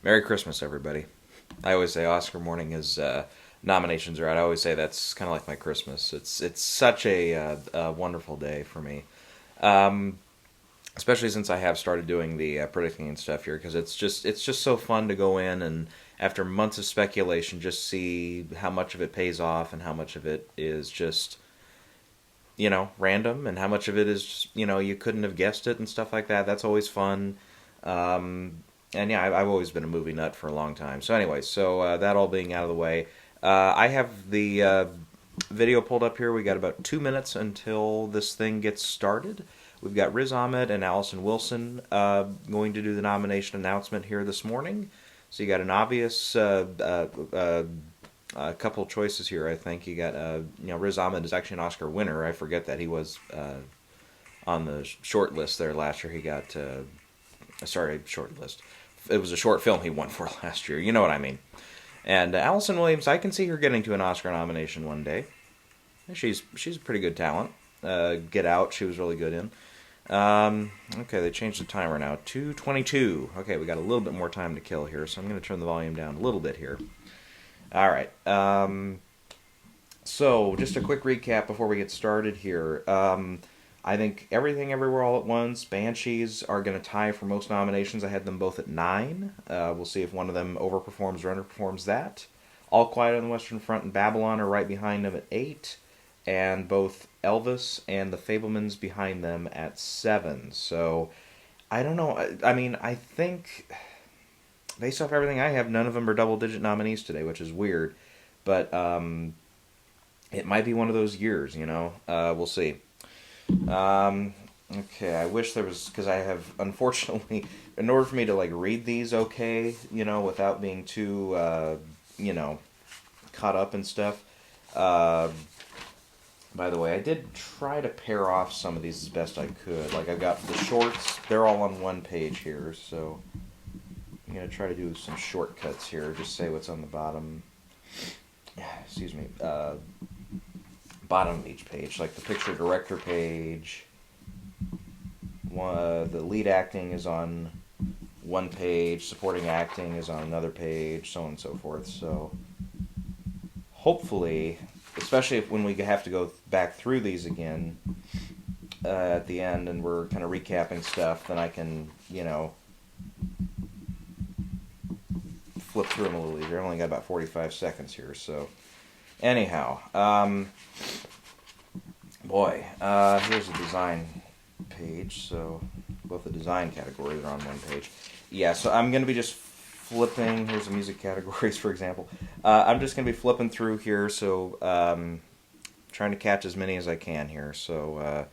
Merry Christmas, everybody. I always say Oscar morning is nominations are out. I always say that's kind of like my Christmas. It's such a wonderful day for me, um, especially since I have started doing the predicting and stuff here because it's just so fun to go in and after months of speculation just see how much of it pays off and how much of it is just random and how much of it is you couldn't have guessed it and stuff like that. That's always fun. Um, and yeah, I've always been a movie nut for a long time. So anyway, that all being out of the way, I have the video pulled up here. We got about 2 minutes until this thing gets started. We've got Riz Ahmed and Allison Wilson going to do the nomination announcement here this morning. So you got an obvious a couple choices here. I think you got Riz Ahmed is actually an Oscar winner. I forget that he was on the short list there last year. He got sorry, short list. It was a short film he won for last year. You know what I mean. And Allison Williams, I can see her getting to an Oscar nomination one day. She's a pretty good talent. Get Out, she was really good in. Okay, they changed the timer now. 2:22. Okay, we got a little bit more time to kill here, so I'm going to turn the volume down a little bit here. All right. So, just a quick recap before we get started here. I think Everything Everywhere All at Once, Banshees are going to tie for most nominations. I had them both at 9. We'll see if one of them overperforms or underperforms that. All Quiet on the Western Front and Babylon are right behind them at 8. And both Elvis and the Fabelmans behind them at 7. So, I don't know. I mean, I think, based off everything I have, none of them are double-digit nominees today, which is weird. But it might be one of those years, We'll see. Okay, I wish there was, because I have, unfortunately, in order for me to, read these okay, without being too, caught up and stuff. By the way, I did try to pair off some of these as best I could. I've got the shorts, they're all on one page here, so I'm going to try to do some shortcuts here, just say what's on the bottom, excuse me, bottom of each page, like the picture director page. The lead acting is on one page, supporting acting is on another page, so on and so forth. So hopefully, especially when we have to go back through these again at the end and we're kind of recapping stuff, then I can, flip through them a little easier. I've only got about 45 seconds here, so anyhow, here's the design page. So both the design categories are on one page. Yeah, so I'm going to be just flipping. Here's the music categories, for example. I'm just going to be flipping through here, so trying to catch as many as I can here. So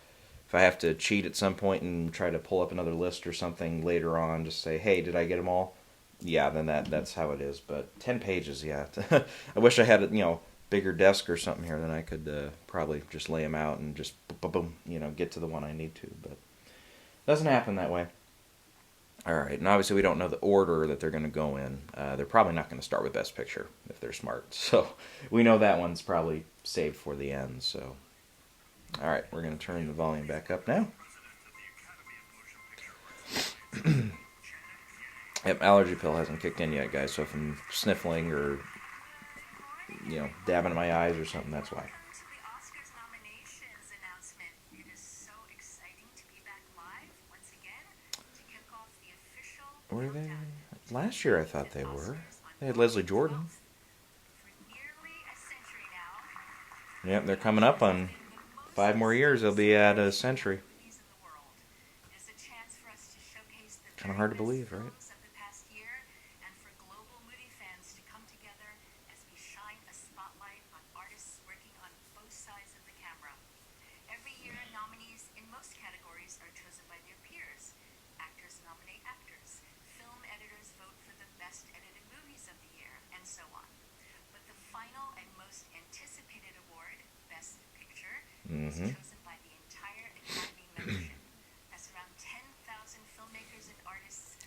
if I have to cheat at some point and try to pull up another list or something later on, just say, hey, did I get them all? Yeah, then that's how it is. But 10 pages, yeah. I wish I had a bigger desk or something here, then I could probably just lay them out and just boom, get to the one I need to. But it doesn't happen that way. All right, and obviously we don't know the order that they're going to go in. They're probably not going to start with Best Picture if they're smart. So we know that one's probably saved for the end. So, all right, we're going to turn the volume back up now. Yep, allergy pill hasn't kicked in yet, guys. So if I'm sniffling or dabbing in my eyes or something, that's why. Were they? Last year I thought they were. They had Leslie Jordan. Yep, they're coming up on 5 more years. They'll be at a century. Kind of hard to believe, right? Mm-hmm.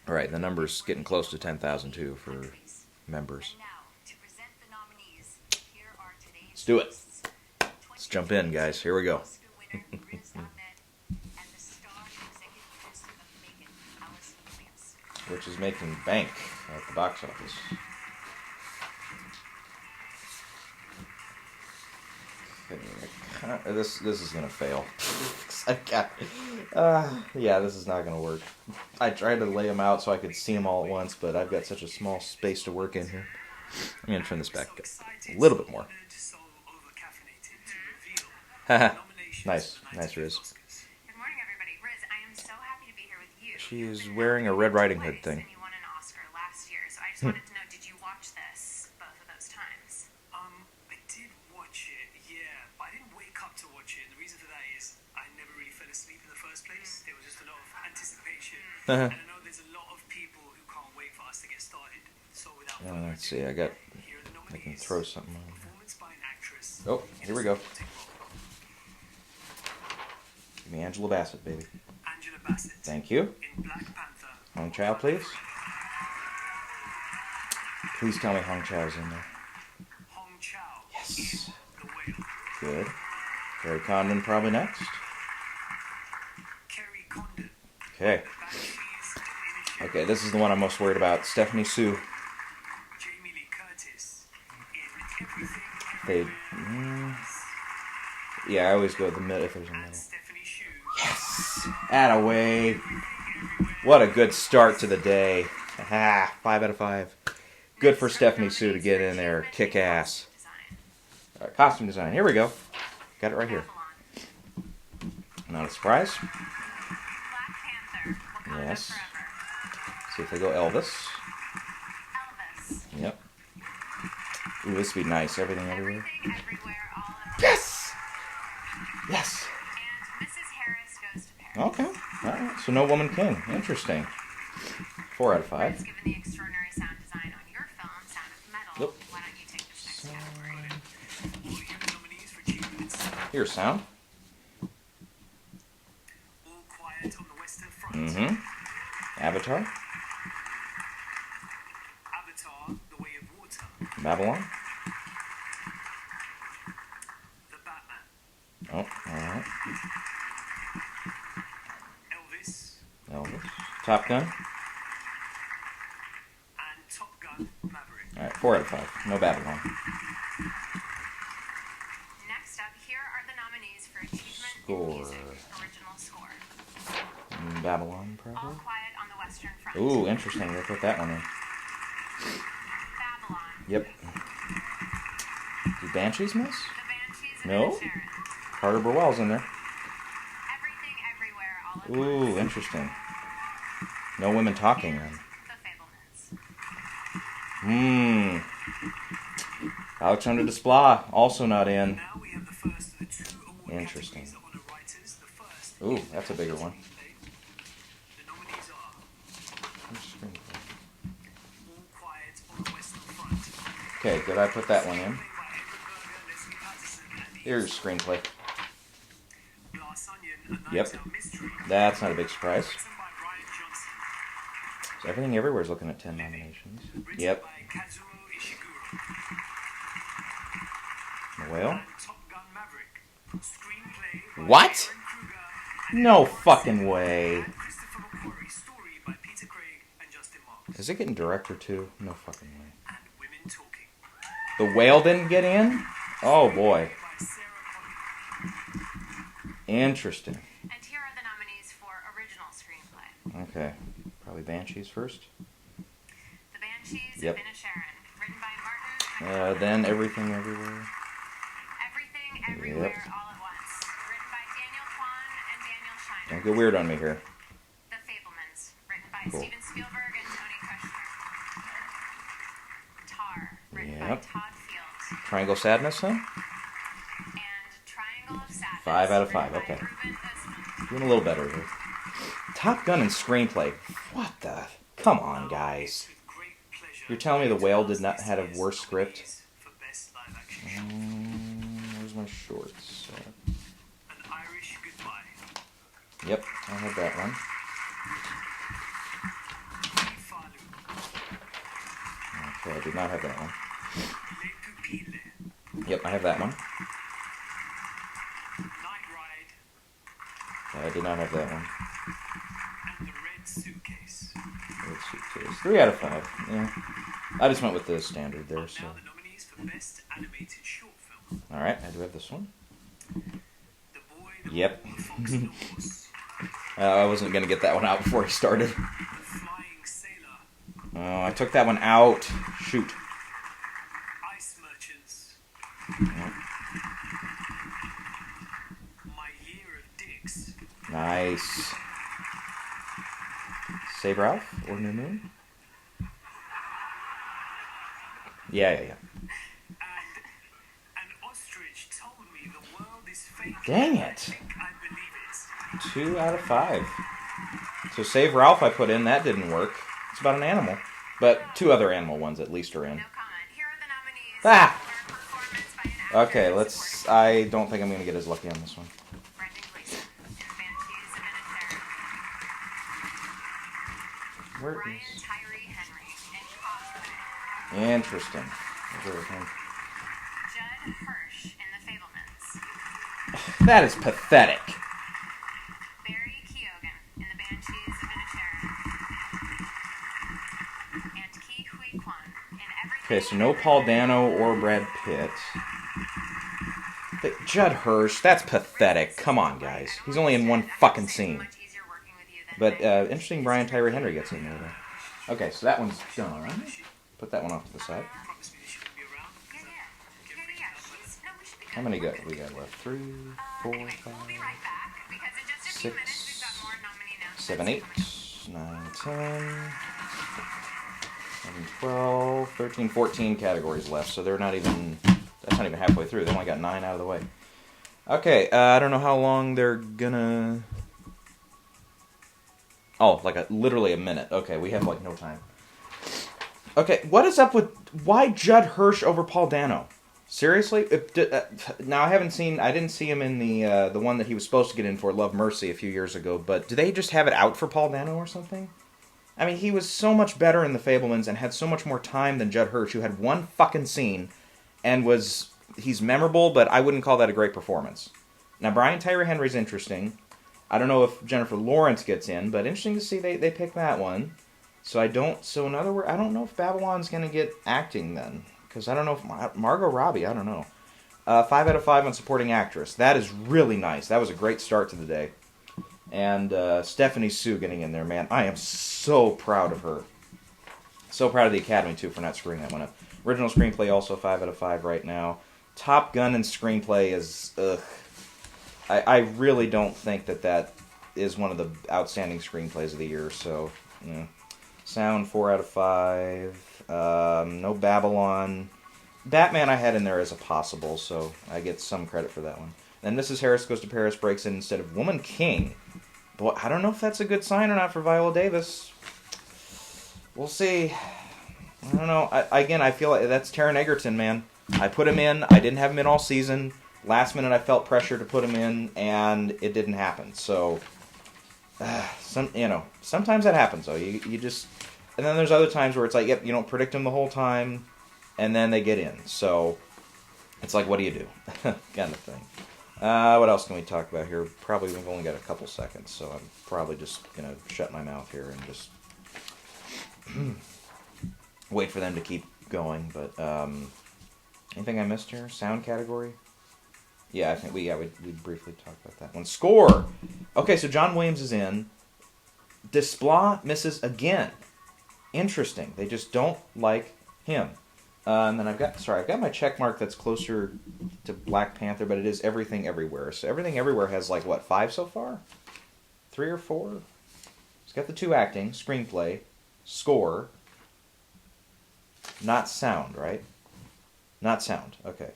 All right, the number's getting close to 10,000 too for members. Let's do it. Let's jump in, guys. Here we go. which is making bank at the box office. Okay, this is gonna fail. Yeah, this is not gonna work. I tried to lay them out so I could see them all at once, but I've got such a small space to work in here. I'm gonna turn this back a little bit more. Haha, nice, Riz. Good morning, everybody. Riz, I am so happy to be here with you. She is wearing a Red Riding Hood thing. And you won an Oscar last year, so I just wanted to know, did you watch this both of those times? I did watch it, yeah, but I didn't wake up to watch it. And the reason for that is I never really fell asleep in the first place. There was just a lot of anticipation. And I know there's a lot of people who can't wait for us to get started. So without further Let's see, I can throw something on. performance by an actress. Oh, here we go. Give me Angela Bassett, baby. Angela Bassett. Thank you. In Black Panther. Hong Chow, please. Please tell me Hong Chow's in there. Hong Chow. Yes. The Whale. Good. Barry Condon probably next. Kerry Condon. Okay. Banshees in Okay, this is the one I'm most worried about. Stephanie Sue. Jamie Lee Curtis. In Everything. They. Yeah, I always go with the middle if there's a And middle. Stephanie Shu. Yes! Attaway. What a good start to the day. Aha, 5 out of 5. Good for Stephanie Sue to get in there. Kick ass. Costume design. Here we go. Got it right here. Not a surprise. Black Panther. Wakanda Yes. Forever. See if they go Elvis. Elvis. Yep. Ooh, this would be nice. Everything everywhere. Everything, everywhere, all at once. Yes! Yes! And Mrs. Harris goes to Paris. Okay. Alright. So no Woman King. Interesting. 4 out of 5. Riz, given the extraordinary sound design on your film, Sound of Metal, Yep. why don't you take this next category? All you nominees for achievements. Here's sound. All Quiet on the Western Front. Mm-hmm. Avatar. Avatar, The Way of Water. Babylon. The Batman. Oh, alright. Elvis. Elvis. Top Gun. And Top Gun Maverick. Alright, 4 out of 5. No Babylon. Next up, here are the nominees for Achievement Score. in Music, Original Score. Babylon, All probably. Quiet on the Western Front. Ooh, interesting. We'll put that one in. Babylon. Yep. Did Banshees miss? The Banshees of No. Sharon. Carter Burwell's in there. Everything, Everywhere, All at Ooh, Once. interesting. No women talking then. The Hmm. Fabelmans. Alexander Desplat, also not in. Now we have the first of the 2 award Interesting. categories that honor writers. The first. Ooh, that's a bigger one. The nominees are All Quiet on the Western Front. Okay, did I put that one in? Played by Edward Berger, Leslie Patterson, and Ian Here's screenplay. Glass Onion, A Yep. Night Out Mystery. That's not a big surprise. Written by Ryan Johnson. So Everything Everywhere is looking at 10 nominations. Written Yep. by Kazuo Ishiguro. The Whale. And Top Gun Maverick. Screenplay by What? Aaron Kruger and No Edward fucking way. and Christopher McQuarrie. Story by Peter Craig and Justin Marks. Is it getting director too? No fucking way. And Women Talking. The Whale didn't get in? Oh boy. By Sarah Connolly. Interesting. And here are the nominees for Original Screenplay. Okay. Probably Banshees first. The Banshees Yep. of Inisherin. Written by Martin. Then Everything Everywhere. Everything, Everywhere, All at Once. Written by Daniel Kwan and Daniel Scheinert. Don't get weird on me here. The Fabelmans. Written by Cool. Steven Spielberg and Tony Kushner. Tar. Written Yep. by Todd Field. Triangle Sadness, huh? And Triangle of Sadness. 5 out of 5, written by okay. Ruben Östlund. Doing a little better here. Top Gun and screenplay. What the? Come on, guys. With great pleasure. You're telling me The Whale did not have a worse script? For best live action. Where's my shorts? An Irish Goodbye. Yep, I had that one. Falu. Okay, I did not have that one. Les Pupilles. Yep, I have that one. Night Ride. I did not have that one. And The Red Suitcase. Red Suitcase. 3 out of 5. Yeah. I just went with the standard there. So. Now the nominees for Best Animated Short Film. All right, I do have this one. The Boy, the Yep. Bull, the Fox, and the Horse. I wasn't gonna get that one out before he started. The Flying Sailor. Oh, I took that one out. Shoot. Ice Merchants. Yeah. My Year of Dicks. Nice. Save Ralph or New Moon? Yeah. And an ostrich told me the world is fake. Dang I it. think I believe it. 2 out of 5. So Save Ralph I put in, that didn't work. It's about an animal. But 2 other animal ones at least are in. No comment. Here are the nominees Ah! for performance by an actor. Okay, let's... I don't think I'm going to get as lucky on this one. Brendan Gleeson in The Banshees of Inisherin. Where Brian is... Tyree Henry in All Quiet. Interesting. Where's everything? Judd Hirsch in The Fabelmans. That is pathetic. Barry Keoghan in The Banshees of Inisherin. And Ki Hui Kwan in Everything. Okay, so no Paul Dano or Brad Pitt. Judd Hirsch, that's pathetic. Come on, guys. He's only in one fucking scene. Much easier working with you than But mine. interesting, Brian Tyree Henry gets in there, though. Okay, so that one's done. Put that one off to the side. Promise me that she won't be around. Yeah. She's, no, we should be good. How many we got left? 3, 4, Anyway, 5, we'll be right back because in just a few 6, minutes we've got more nominee announcements 7, 8, coming up. 9, 10, 11, 12, 13, 14 categories left. So they're not even... That's not even halfway through. They only got 9 out of the way. Okay, I don't know how long they're gonna... Oh, like literally a minute. Okay, we have like no time. Okay, what is up with... Why Judd Hirsch over Paul Dano? Seriously? Now, I didn't see him in the one that he was supposed to get in for, Love Mercy, a few years ago, but do they just have it out for Paul Dano or something? I mean, he was so much better in The Fabelmans and had so much more time than Judd Hirsch, who had one fucking scene and was... He's memorable, but I wouldn't call that a great performance. Now, Brian Tyree Henry's interesting. I don't know if Jennifer Lawrence gets in, but interesting to see they pick that one. So in other words, I don't know if Babylon's going to get acting then. Because I don't know if Margot Robbie, I don't know. 5 out of 5 on supporting actress. That is really nice. That was a great start to the day. And Stephanie Sue getting in there, man. I am so proud of her. So proud of the Academy, too, for not screwing that one up. Original screenplay also 5 out of 5 right now. Top Gun and screenplay is, ugh. I really don't think that is one of the outstanding screenplays of the year, so, yeah. Sound 4 out of 5. No Babylon. Batman I had in there as a possible, so I get some credit for that one. Then Mrs. Harris Goes to Paris breaks in instead of Woman King. Boy, I don't know if that's a good sign or not for Viola Davis. We'll see. I don't know. I feel like that's Taron Egerton, man. I put him in. I didn't have him in all season. Last minute, I felt pressure to put him in, and it didn't happen. So, sometimes that happens, though. You just... And then there's other times where it's like, yep, you don't predict them the whole time, and then they get in. So, it's like, what do you do? Kind of thing. What else can we talk about here? Probably we've only got a couple seconds, so I'm probably just going to shut my mouth here and just wait for them to keep going. But anything I missed here? Sound category? Yeah, I think we briefly talked about that one. Score! Okay, so John Williams is in. Desplat misses again. Interesting. They just don't like him. And then I've got my check mark that's closer to Black Panther, but it is Everything Everywhere. So Everything Everywhere has 5 so far? 3 or 4? It's got the 2 acting, screenplay, score, not sound, right? Not sound, okay.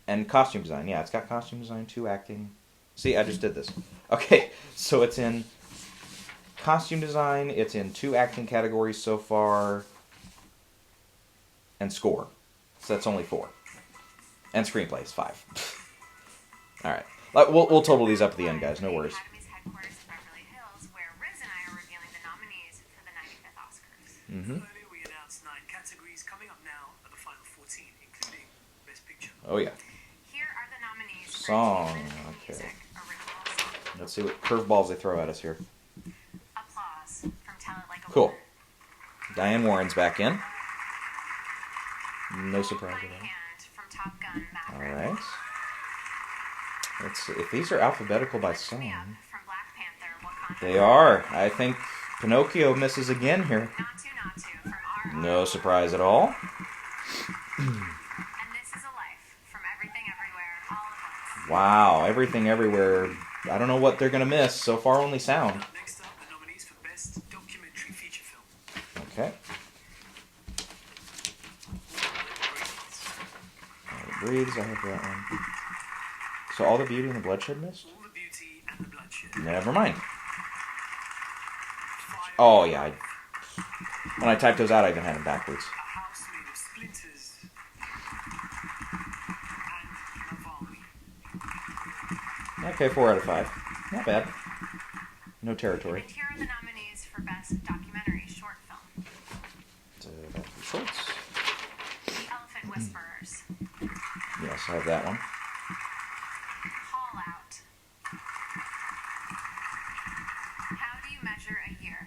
And costume design, yeah, it's got costume design, 2 acting. See, I just did this. Okay, so it's in costume design, it's in 2 acting categories so far, and score. So that's only 4. And screenplay is 5. Alright, we'll total these up at the end, guys, no worries. Academy's headquarters in Beverly Hills, where Riz and I are revealing the nominees for the 95th Oscars. Mm-hmm. Earlier we announced 9 categories. Coming up now are the final 14, including Best Picture. Oh, yeah. Here are the nominees for Song, Achievement in okay. Music, Original Song. Let's see what curveballs they throw at us here. Applause from Tell It Like a Cool. Woman. Diane Warren's back in. No surprise Hold at My all. Hand from Top Gun All Maverick. right. Let's see. If these are alphabetical by Lift Me Up song, from Black Panther, Wakanda they Forever. are. I think Pinocchio misses again here. Not To from R.R. No surprise at all. And This Is a Life from Everything Everywhere All at Once. Wow, Everything Everywhere. I don't know what they're gonna miss. So far, only sound. Next up, the nominees for Best Documentary Feature Film. Okay. Breathes. I have that one. So All the Beauty and the Bloodshed missed? All the Beauty and the Bloodshed. Never mind. Fire, Oh yeah. When I typed those out, I even had them backwards. A House Made of Splinters, and Navalny. Okay, 4 out of 5. Not bad. No territory. And here are the nominees for Best Documentary Short Film. Back to the shorts. The Elephant Whisperers. Yes, I have that one. Call Out. How Do You Measure a Year?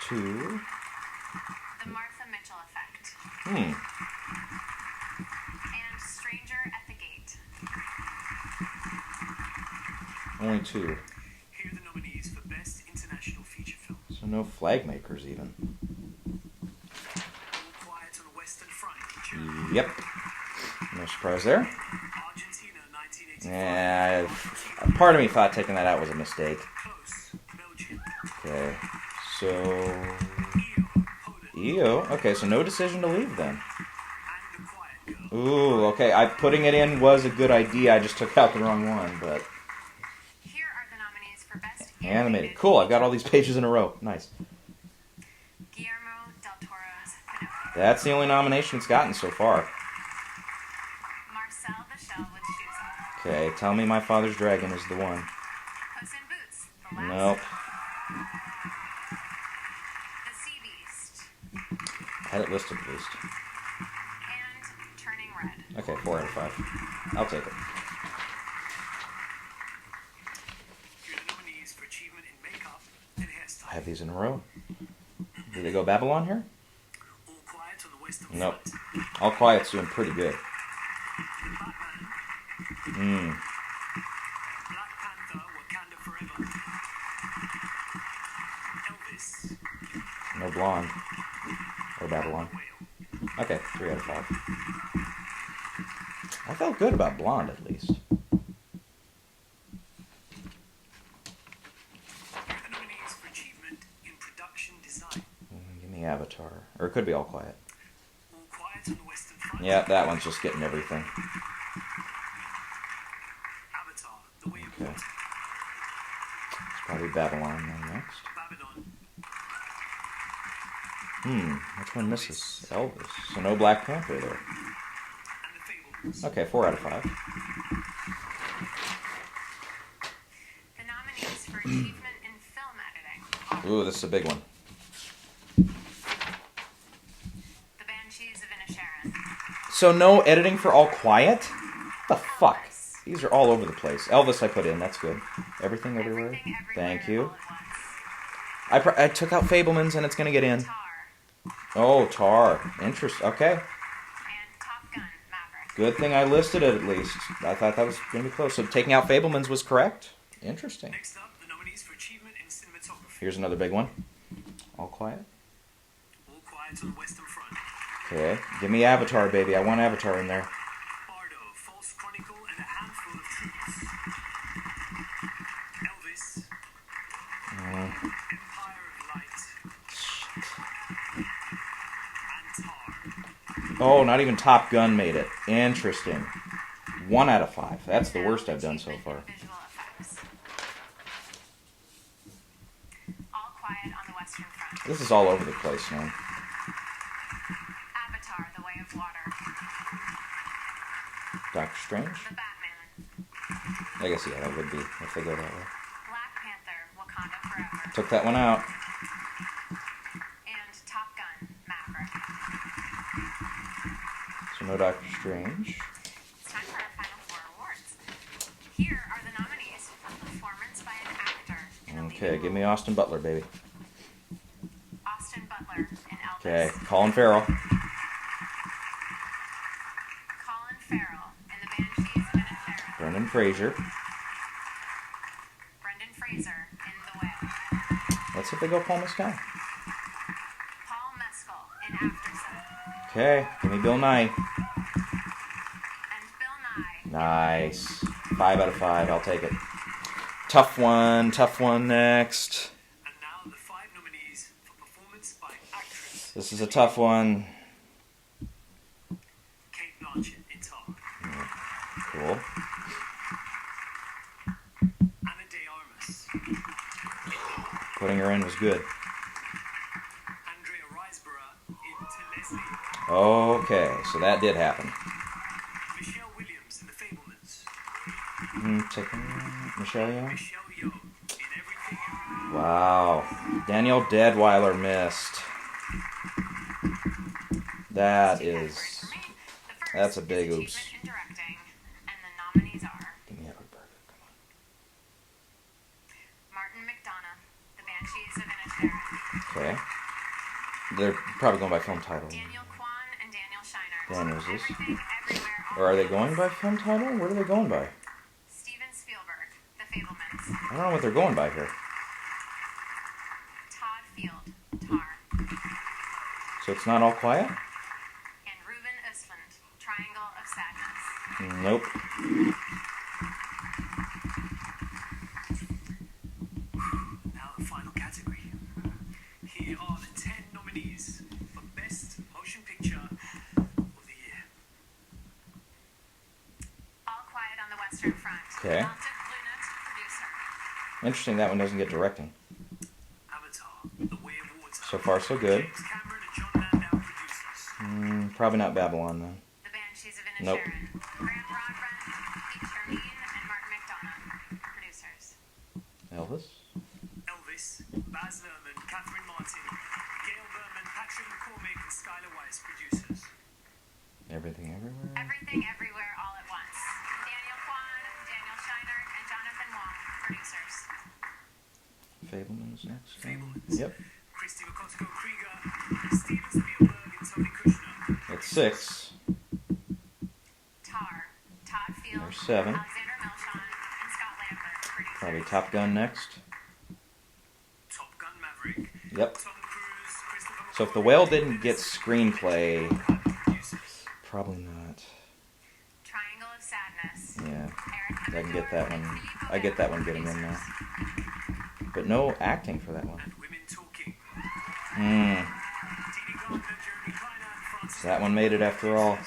2. The Martha Mitchell Effect. Hmm. And Stranger at the Gate. Only 2. Here are the nominees for Best International Feature Film. So no flag makers even. All Quiet on the Western Front, Germany. Yep. No surprise there. Argentina, 1985. Yeah, part of me thought taking that out was a mistake. Close, Belgium. Okay, so EO, Poland. EO. Okay, so no decision to leave then. And The Quiet Girl. Ooh, okay. Putting it in was a good idea. I just took out the wrong one, but Here are the nominees for Best animated. Cool. I've got all these pages in a row. Nice. Guillermo del Toro's Pinocchio. That's the only nomination it's gotten so far. Marcel the Shell with Shoes On. Okay, tell me My Father's Dragon is the one. Puss in Boots, The Last. Nope. The Sea Beast. I had it listed at least. And Turning Red. Okay, 4 out of 5. I'll take it. Here are the nominees for Achievement in Makeup and Hairstyle. I have these in a row. Did they go Babylon here? All Quiet on the Western Nope. Front. All Quiet's doing pretty good. Batman. Black Panther, Wakanda Forever. Elvis. No Blonde. Or Babylon. Whale. Okay, 3 out of 5. I felt good about Blonde at least. Here are the nominees for Achievement in Production Design. Give me Avatar. Or it could be All Quiet. All Quiet on the Western Front. Yeah, that one's just getting everything. Avatar, The Way of Okay. Water. It's probably Babylon then next. Babylon. Which one misses? Elvis. So no Black Panther there. And The Fabelmans. Okay, 4 out of 5. The nominees for Achievement in Film Editing are Ooh, this is a big one. The Banshees of Inisherin. So no editing for All Quiet? What the fuck? These are all over the place. Elvis I put in, that's good. Everything Everywhere? Everything Everywhere Thank you. All at Once. I took out Fabelmans and it's going to get in. Tar. Oh, Tar. Interesting. Okay. And Top Gun Maverick. Good thing I listed it at least. I thought that was going to be close. So taking out Fabelmans was correct. Interesting. Next up, the nominees for Achievement in Cinematography. Here's another big one. All Quiet. All Quiet on the Western Front. Okay. Give me Avatar, baby. I want Avatar in there. Bardo, False Chronicle, and a Handful of Truths. Elvis. Empire of Light. And Tar. Oh, not even Top Gun made it. Interesting. 1 out of 5. That's the worst I've done so far. Achievement in Visual Effects. All Quiet on the Western Front. This is all over the place, man. Avatar, The Way of Water. Doctor Strange? The Batman. I guess, yeah, that would be if they go that way. Black Panther, Wakanda Forever. Took that one out. And Top Gun Maverick. So no Doctor Strange. It's time for our final 4 awards. Here are the nominees for Performance Okay, give me Austin Butler, baby. Austin Butler in Elvis. Okay, Colin Farrell. Colin Farrell in The Banshees of Inisherin. Brendan Fraser. Brendan Fraser in The Whale. Let's see if they go Paul Mescal. Paul Mescal in After Sun. Okay, give me Bill Nye. And Bill Nye. Nice. 5 out of 5. I'll take it. Tough one next. And now the 5 nominees for performance by actress. This is a tough one. Kate Blanchett in Tar. Cool. Anna de Armas. Putting her in was good. Andrea Riseborough in To Leslie. Okay, so that did happen. Michelle Williams in The Fabelmans. Taking Michelle Yeoh. Michelle Yeoh in Everything Everywhere. Wow. Daniel Deadweiler missed. That is... That's a big oops. Achievement in directing, and the nominees are Give me Edward Berger, come on. Martin McDonough, The Banshees of Inisherin. Okay. They're probably going by film title. Daniel Kwan and Daniel Scheinert. Daniel's this. Everything, Everywhere, All Or are they at going Once. by film title? What are they going by? Steven Spielberg, The Fabelmans. I don't know what they're going by here. Todd Field, Tar. So it's not All Quiet? And Ruben Östlund, Triangle of Sadness. Nope. Now the final category. Here are the 10 nominees for Best Motion Picture of the Year. All Quiet on the Western Front. Okay. Baltic Bluenut, producer. Interesting that one doesn't get directing. Avatar, The Way of Water. So far, so good. James Cameron and John Landau producers. Probably not Babylon, then. The Banshees of Nope. Inisherin. Grant Rodbrand, Pete Chermine, and Martin McDonough, producers. Elvis? Elvis, Baz Luhrmann, Catherine Martin, Gail Berman, Patrick McCormick, and Skylar Weiss, producers. Everything Everywhere? Everything Everywhere All at Once. Daniel Kwan, Daniel Scheinert, and Jonathan Wong, producers. Fabelmans next? Fabelmans. Yep. Christy McCosker-Krieger, Steven Spielberg, and Tony Kushner. That's 6. Tar, Todd Field, There's 7. Alexander Milchon, and Scott Lambert, producers. Probably Top Gun next. Top Gun Maverick. Yep. Tom Cruise, Christopher So if The McQuarrie, Whale didn't get screenplay, producers. probably not. Triangle of Sadness. Yeah, Eric I can get that Amador, one. Filippo I get that one Bell, getting in now. producers. But no acting for that one. And Women Talking. Hmm. Dini Gardner, Jeremy Kleiner, and Francis. So that one made it after all.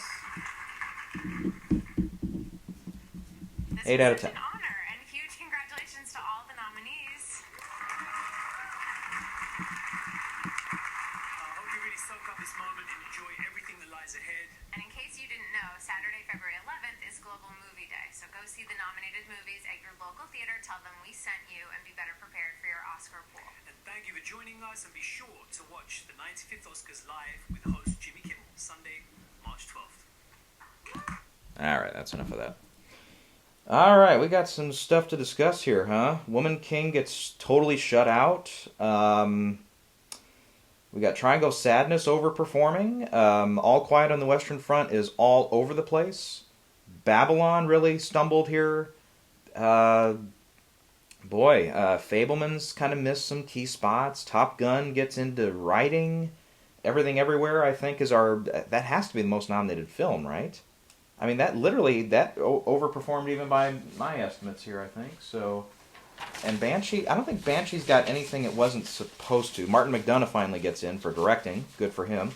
This 8 was out of such 10. an honor, and huge congratulations to all the nominees. I hope you really soak up this moment and enjoy everything that lies ahead. And in case you didn't know, Saturday, February 11th is Global Movie Day. So go see the nominated movies at your local theater, tell them we sent you, and be better prepared for your Oscar pool. And thank you for joining us, and be sure to watch the 95th Oscars live with host Jimmy Kimmel, Sunday, March 12th. Alright, that's enough of that. Alright, we got some stuff to discuss here, huh? Woman King gets totally shut out. We got Triangle Sadness overperforming. All Quiet on the Western Front is all over the place. Babylon really stumbled here. Fabelmans kind of missed some key spots. Top Gun gets into writing. Everything Everywhere, I think, that has to be the most nominated film, right? I mean, that overperformed even by my estimates here, I think. So, and Banshee, I don't think Banshee's got anything it wasn't supposed to. Martin McDonough finally gets in for directing. Good for him.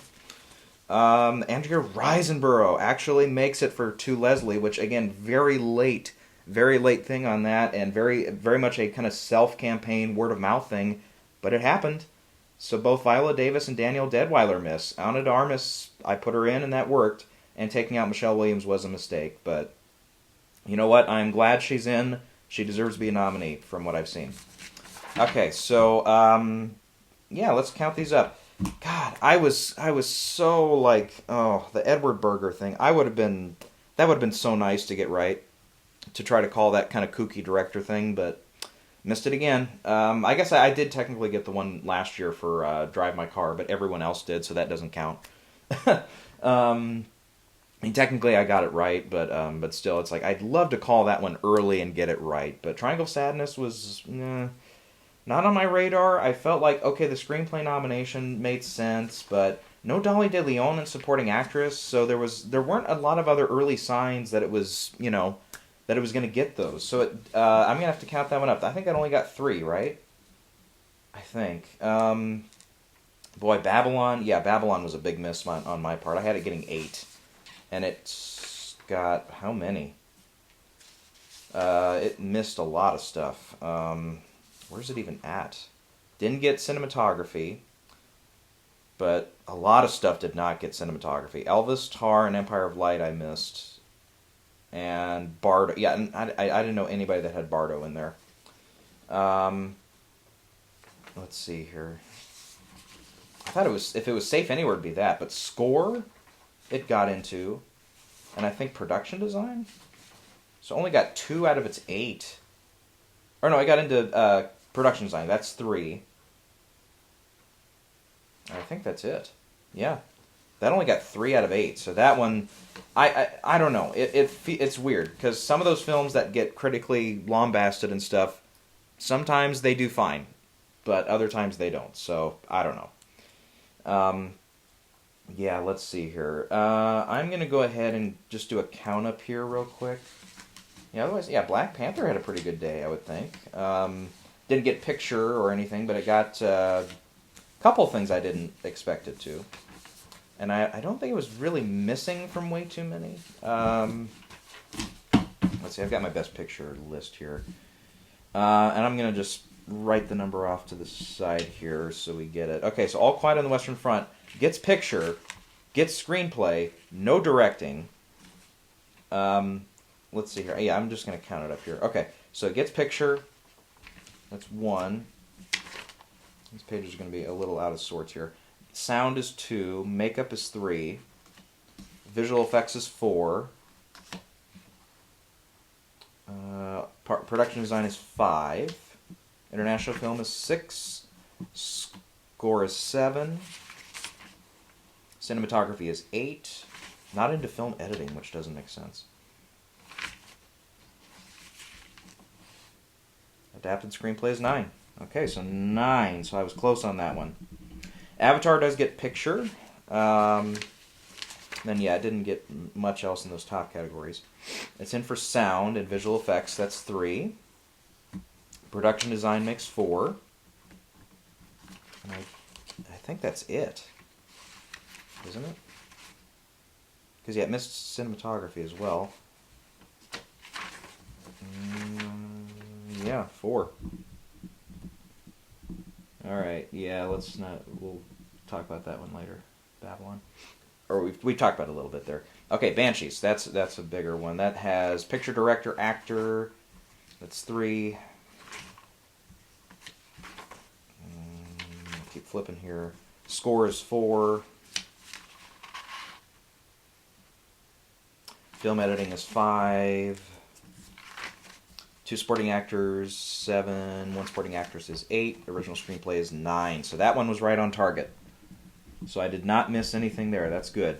Andrea Riseborough actually makes it for To Leslie, which, again, very late thing on that, and very, very much a kind of self-campaign, word-of-mouth thing, but it happened. So both Viola Davis and Daniel Deadweiler miss. Ana de Armas, I put her in, and that worked. And taking out Michelle Williams was a mistake. But you know what? I'm glad she's in. She deserves to be a nominee from what I've seen. Okay, so let's count these up. God, I was so like, the Edward Berger thing. That would have been so nice to get right, to try to call that kind of kooky director thing. But Missed it again. I guess I did technically get the one last year for Drive My Car, but everyone else did, so that doesn't count. I mean, technically I got it right, but still, it's like I'd love to call that one early and get it right. But Triangle Sadness was not on my radar. I felt like, okay, the screenplay nomination made sense, but no Dolly De Leon in supporting actress, so there weren't a lot of other early signs that it was, that it was going to get those. So I'm going to have to count that one up. I think I only got 3, right? I think. Boy, Babylon. Yeah, Babylon was a big miss on my part. I had it getting 8. And it's got, how many? It missed a lot of stuff. Where's it even at? Didn't get cinematography, but a lot of stuff did not get cinematography. Elvis, Tar, and Empire of Light I missed. And Bardo. Yeah, and I didn't know anybody that had Bardo in there. Let's see here. I thought if it was Safe Anywhere, it'd be that. But score, it got into, and I think production design. So only got 2 out of its 8. Or no, I got into production design. That's 3. I think that's it. Yeah, that only got 3 out of 8. So that one, I don't know. It's weird because some of those films that get critically lambasted and stuff, sometimes they do fine, but other times they don't. So I don't know. Yeah, let's see here. I'm going to go ahead and just do a count up here real quick. Yeah, otherwise, yeah, Black Panther had a pretty good day, I would think. Didn't get picture or anything, but it got a couple things I didn't expect it to. And I don't think it was really missing from way too many. Let's see, I've got my best picture list here. And I'm going to just write the number off to the side here so we get it. Okay, so All Quiet on the Western Front gets picture, gets screenplay, no directing. Let's see here. Yeah, I'm just going to count it up here. Okay, so it gets picture. That's 1. These pages are going to be a little out of sorts here. Sound is 2. Makeup is 3. Visual effects is 4. Production design is 5. International film is 6. Score is 7. Cinematography is 8. Not into film editing, which doesn't make sense. Adapted screenplay is 9. Okay, so 9. So I was close on that one. Avatar does get picture. Then yeah, it didn't get much else in those top categories. It's in for sound and visual effects. That's 3. Production design makes 4. And I think that's it. Isn't it? Because yeah, it missed cinematography as well. Yeah, 4. Alright, yeah, we'll talk about that one later. Babylon. Or we talked about it a little bit there. Okay, Banshees, that's a bigger one. That has picture, director, actor. That's 3. Keep flipping here. Score is 4. Film editing is 5. 2 supporting actors, 7. 1 supporting actress is 8. Original screenplay is 9. So that one was right on target. So I did not miss anything there. That's good.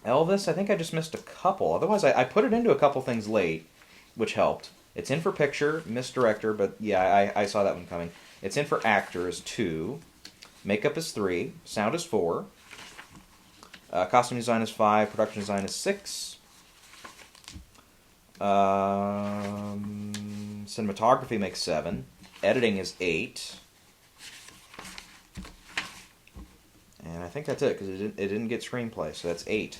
Elvis, I think I just missed a couple. Otherwise, I put it into a couple things late, which helped. It's in for picture, missed director, but yeah, I saw that one coming. It's in for actor is 2. Makeup is 3. Sound is 4. Costume design is 5. Production design is 6. Cinematography makes 7. Editing is 8. And I think that's it, because it didn't get screenplay, so that's 8.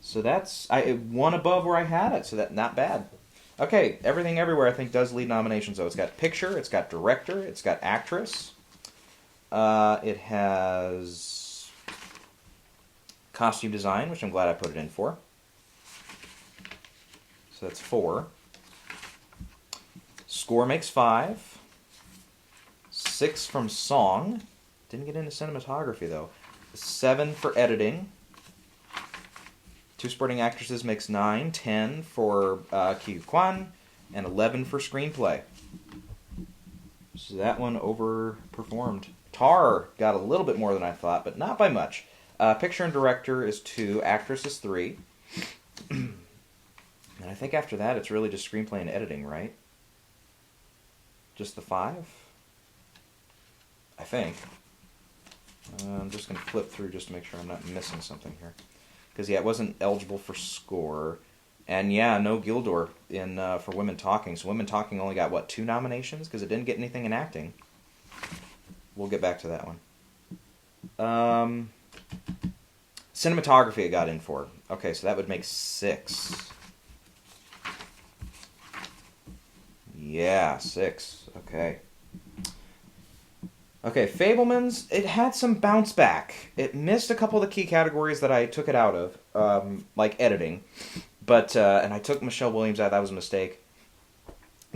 So that's one above where I had it, so that's not bad. Okay, Everything Everywhere I think does lead nominations, though. It's got picture, it's got director, it's got actress. It has costume design, which I'm glad I put it in for. So that's 4. Score makes 5. 6 from song. Didn't get into cinematography, though. 7 for editing. 2 supporting actresses makes 9. 10 for Ki Kwan. And 11 for screenplay. So that one overperformed. Tar got a little bit more than I thought, but not by much. Picture and director is 2, actress is 3. And I think after that it's really just screenplay and editing, right? Just the 5? I think. I'm just going to flip through just to make sure I'm not missing something here. Because, yeah, it wasn't eligible for score. And, yeah, no Gildor for Women Talking. So Women Talking only got, what, 2 nominations? Because it didn't get anything in acting. We'll get back to that one. Cinematography it got in for. Okay, so that would make 6. Yeah, 6. Okay. Okay, Fabelmans, it had some bounce back. It missed a couple of the key categories that I took it out of, like editing. But, and I took Michelle Williams out, that was a mistake.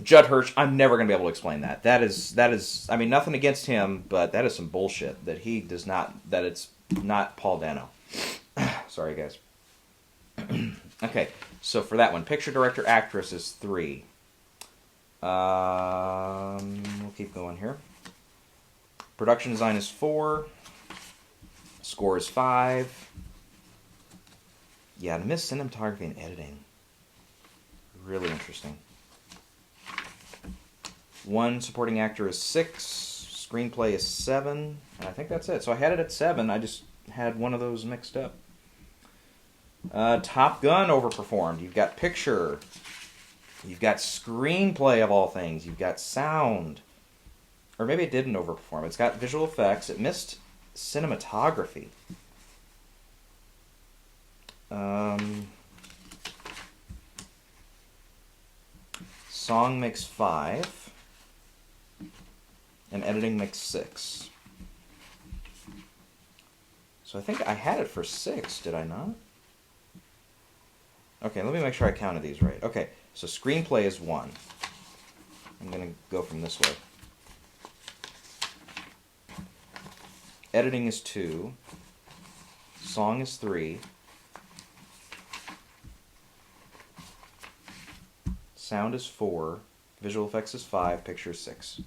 Judd Hirsch, I'm never going to be able to explain that. That is, I mean, nothing against him, but that is some bullshit that he does not, that it's not Paul Dano. Sorry, guys. Okay, so for that one, picture, director, actress is 3. We'll keep going here. Production design is 4. Score is 5. Yeah, I missed cinematography and editing. Really interesting. 1 supporting actor is 6. Screenplay is 7. And I think that's it. So I had it at 7. I just had one of those mixed up. Top Gun overperformed. You've got picture. You've got screenplay of all things. You've got sound. Or maybe it didn't overperform. It's got visual effects. It missed cinematography. Song makes 5. And editing makes 6. So I think I had it for 6, did I not? Okay, let me make sure I counted these right. Okay, so screenplay is 1. I'm going to go from this way. Editing is 2. Song is 3. Sound is 4. Visual effects is 5. Picture is 6.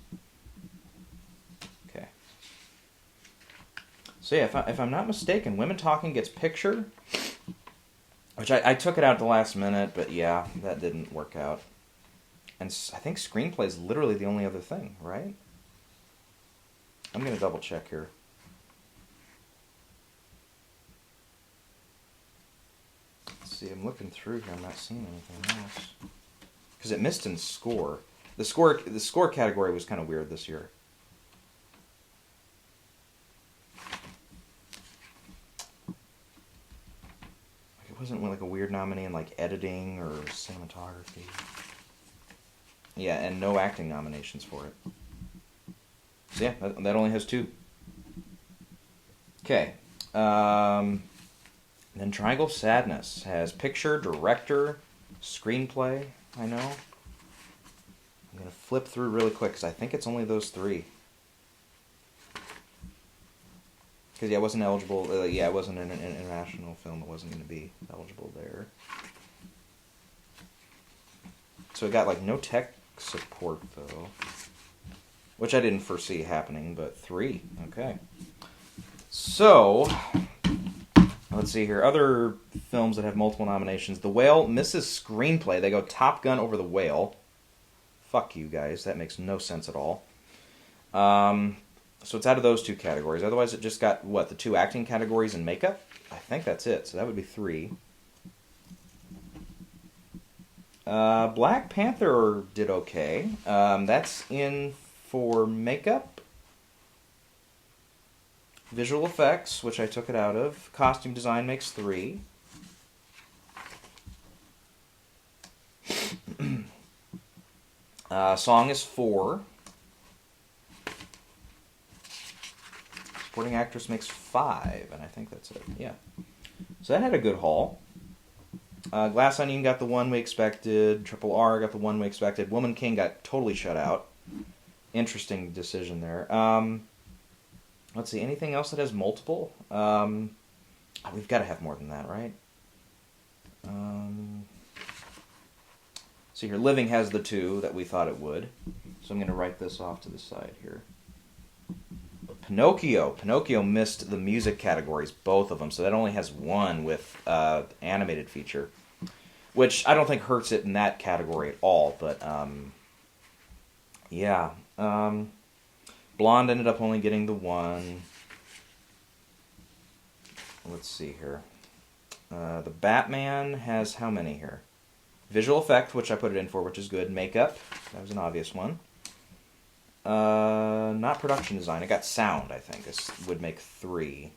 Okay. So yeah, if I'm not mistaken, Women Talking gets picture, which I took it out at the last minute, but yeah, that didn't work out. And I think screenplay is literally the only other thing, right? I'm going to double check here. Let's see, I'm looking through here, I'm not seeing anything else. Because it missed in score. The score category was kind of weird this year. It wasn't like a weird nominee in like editing or cinematography. Yeah, and no acting nominations for it. So yeah, that only has 2. Okay. Then Triangle of Sadness has picture, director, screenplay, I know. I'm going to flip through really quick because I think it's only those 3. Because, yeah, it wasn't eligible. It wasn't an international film. It wasn't going to be eligible there. So it got, like, no tech support, though. Which I didn't foresee happening, but 3. Okay. So, let's see here. Other films that have multiple nominations. The Whale misses screenplay. They go Top Gun over The Whale. Fuck you guys. That makes no sense at all. So it's out of those 2 categories. Otherwise, it just got, what, the 2 acting categories and makeup? I think that's it. So that would be 3. Black Panther did okay. That's in for makeup, visual effects, which I took it out of. Costume design makes 3. Song is 4. Supporting actress makes 5, and I think that's it. Yeah. So that had a good haul. Glass Onion got the one we expected. Triple R got the one we expected. Woman King got totally shut out. Interesting decision there. Let's see. Anything else that has multiple? We've got to have more than that, right? See here, Living has the 2 that we thought it would. So I'm going to write this off to the side here. Pinocchio. Pinocchio missed the music categories, both of them. So that only has 1 with animated feature. Which I don't think hurts it in that category at all. But, yeah. Blonde ended up only getting the 1. Let's see here. The Batman has how many here? Visual effect, which I put it in for, which is good. Makeup, that was an obvious one. Not production design. I got sound, I think. This would make 3.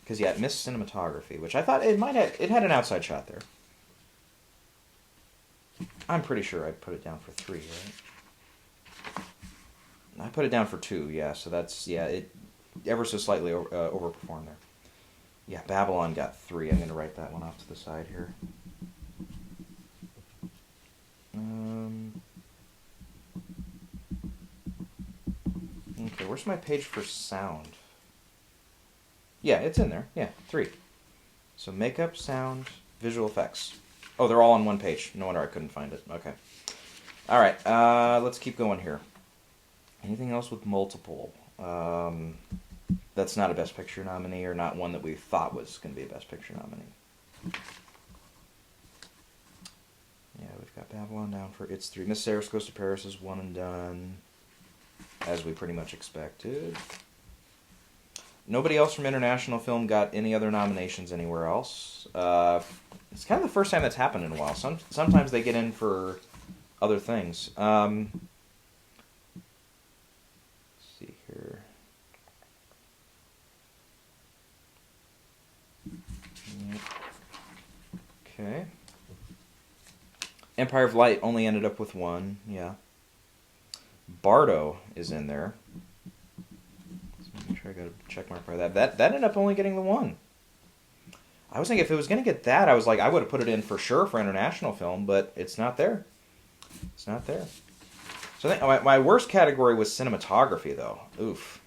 Because, yeah, it missed cinematography, which I thought it had an outside shot there. I'm pretty sure I put it down for 3, right? I put it down for 2, yeah, so that's, yeah, it ever so slightly overperformed there. Yeah, Babylon got 3. I'm going to write that one off to the side here. Okay, where's my page for sound? Yeah, it's in there. Yeah, 3. So makeup, sound, visual effects. Oh, they're all on one page. No wonder I couldn't find it. Okay. All right, let's keep going here. Anything else with multiple? That's not a Best Picture nominee, or not one that we thought was going to be a Best Picture nominee. Yeah, we've got Babylon down for its 3. Miss Sarah's Goes to Paris is 1 and done, as we pretty much expected. Nobody else from international film got any other nominations anywhere else. It's kind of the first time that's happened in a while. Sometimes they get in for other things. Let's see here. Okay. Empire of Light only ended up with 1, yeah. Bardo is in there. Let's make sure I got a check mark by that. That ended up only getting the 1. I was thinking if it was going to get that, I was like, I would have put it in for sure for international film, but it's not there. It's not there. So I think my worst category was cinematography, though. Oof.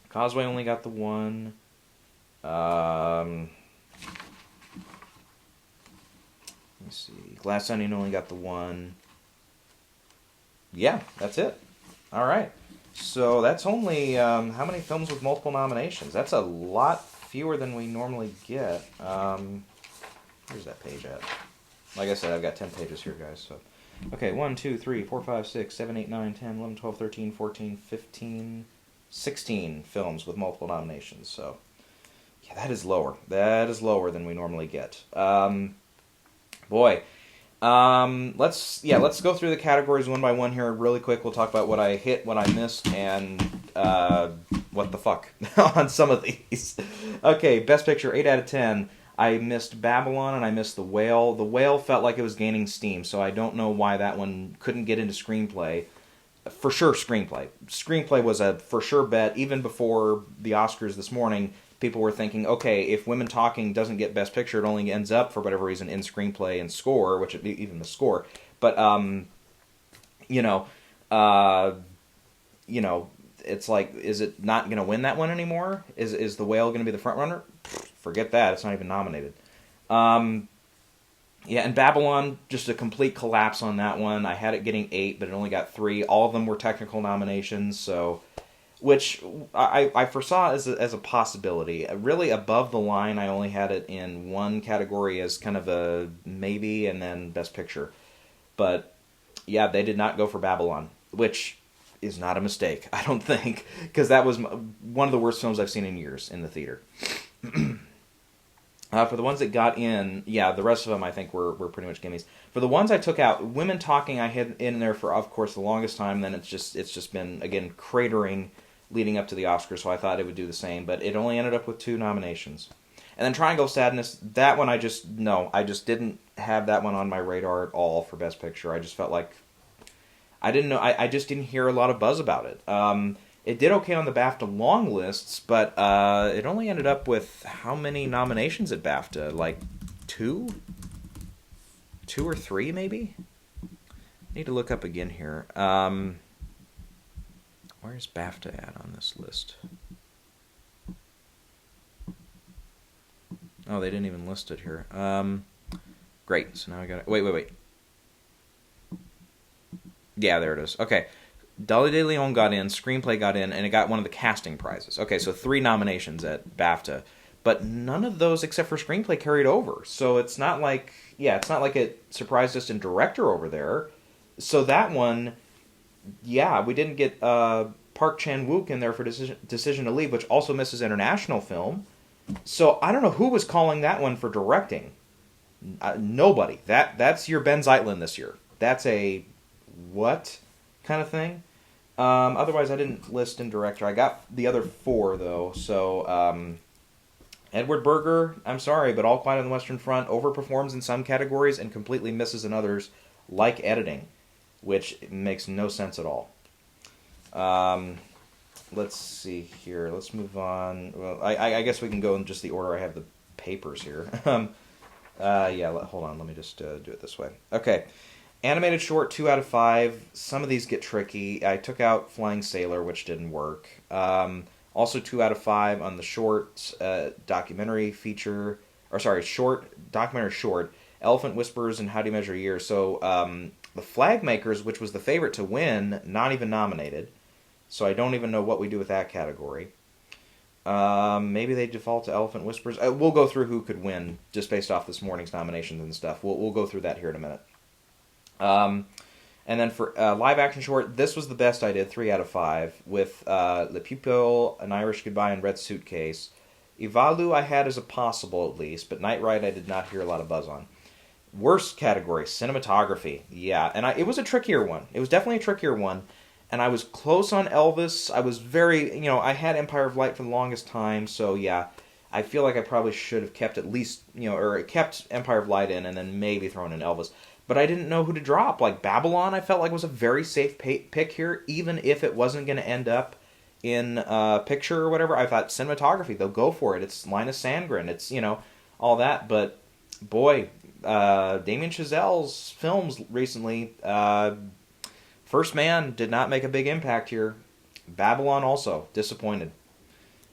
Causeway only got the 1. Let me see. Glass Onion only got the 1. Yeah, that's it. All right. So that's only how many films with multiple nominations? That's a lot fewer than we normally get. Where's that page at? Like I said, I've got 10 pages here, guys. So, okay, 1, 2, 3, 4, 5, 6, 7, 8, 9, 10, 11, 12, 13, 14, 15, 16 films with multiple nominations. So, yeah, that is lower. That is lower than we normally get. Boy. Let's go through the categories one by one here really quick. We'll talk about what I hit, what I missed, and what the fuck on some of these. Okay, Best Picture, 8 out of 10. I missed Babylon and I missed The Whale. The Whale felt like it was gaining steam, so I don't know why that one couldn't get into screenplay. For sure, screenplay. Screenplay was a for sure bet. Even before the Oscars this morning, people were thinking, okay, if Women Talking doesn't get Best Picture, it only ends up, for whatever reason, in screenplay and score, which would be even the score. But, it's like, is it not going to win that one anymore? Is The Whale going to be the front runner? Forget that. It's not even nominated. Yeah, and Babylon, just a complete collapse on that one. I had it getting 8, but it only got 3. All of them were technical nominations, so... Which I foresaw as a possibility. Really above the line, I only had it in one category as kind of a maybe, and then Best Picture. But, yeah, they did not go for Babylon, which is not a mistake, I don't think, because that was one of the worst films I've seen in years in the theater. For the ones that got in, yeah, the rest of them I think were pretty much gimmies. For the ones I took out, Women Talking I had in there for, of course, the longest time. Then it's just been, again, cratering leading up to the Oscars, so I thought it would do the same, but it only ended up with 2 nominations. And then Triangle of Sadness, that one I just didn't have that one on my radar at all for Best Picture. I just felt like, I didn't know, I just didn't hear a lot of buzz about it. It did okay on the BAFTA long lists, but it only ended up with how many nominations at BAFTA? Like 2? 2 or 3, maybe? Need to look up again here. Where's BAFTA at on this list? Oh, they didn't even list it here. Great. So now I got it. Wait. Yeah, there it is. Okay. Dolly De Leon got in, screenplay got in, and it got one of the casting prizes. Okay, so 3 nominations at BAFTA. But none of those, except for screenplay, carried over. So it's not like it surprised us in director over there. So that one, yeah, we didn't get Park Chan-wook in there for Decision to Leave, which also misses international film. So I don't know who was calling that one for directing. Nobody. That's your Ben Zeitlin this year. That's a what kind of thing. Otherwise, I didn't list in director. I got the other 4 though. So Edward Berger, I'm sorry, but All Quiet on the Western Front overperforms in some categories and completely misses in others, like editing, which makes no sense at all. Let's see here. Let's move on. Well, I guess we can go in just the order I have the papers here. Hold on. Let me just do it this way. Okay. Animated short, 2 out of 5. Some of these get tricky. I took out Flying Sailor, which didn't work. Also 2 out of 5 on the short documentary short, Elephant Whispers and How Do You Measure a Year. So the Flag Makers, which was the favorite to win, not even nominated. So I don't even know what we do with that category. Maybe they default to Elephant Whispers. We'll go through who could win just based off this morning's nominations and stuff. We'll go through that here in a minute. And then for live action short, this was the best I did, 3 out of 5, with Le Pupil, An Irish Goodbye, and Red Suitcase. Ivalu I had as a possible at least, but Night Ride I did not hear a lot of buzz on. Worst category, cinematography. Yeah, and it was a trickier one. It was definitely a trickier one. And I was close on Elvis. I was very, I had Empire of Light for the longest time, so yeah. I feel like I probably should have kept at least, or kept Empire of Light in and then maybe thrown in Elvis. But I didn't know who to drop. Like Babylon, I felt like was a very safe pick here, even if it wasn't going to end up in picture or whatever. I thought cinematography, they'll go for it. It's Linus Sandgren. It's, all that. But, boy, Damien Chazelle's films recently, First Man did not make a big impact here. Babylon also, disappointed.